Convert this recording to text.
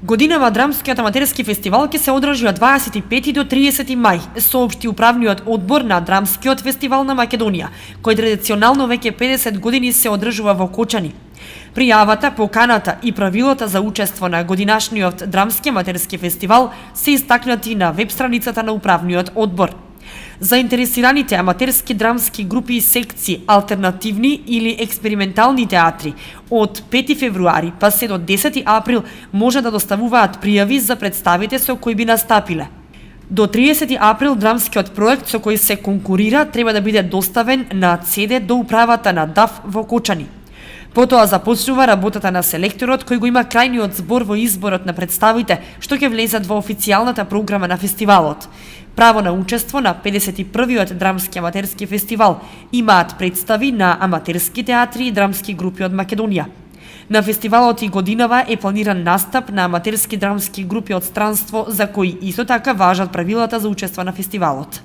Годинава драмскиот аматерски фестивал ќе се одржи од 25 до 30 мај, соопшти управниот одбор на Драмскиот фестивал на Македонија, кој традиционално веќе 50 години се одржува во Кочани. Пријавата, поканата и правилата за учество на годинашниот Драмски аматерски фестивал се истакнати на веб страницата на управниот одбор. Заинтересираните аматерски драмски групи и секции, алтернативни или експериментални театри од 5 февруари па се до 10 април може да доставуваат пријави за представите со кои би настапиле. До 30 април драмскиот проект со кој се конкурира треба да биде доставен на CD до управата на ДАФ во Кочани. Потоа започнува работата на селекторот кој го има крајниот збор во изборот на представите што ќе влезат во официјалната програма на фестивалот. Право на учество на 51-иот Драмски аматерски фестивал имаат представи на аматерски театри и драмски групи од Македонија. На фестивалот и годинава е планиран настап на аматерски драмски групи од странство за кои исто така важат правилата за учество на фестивалот.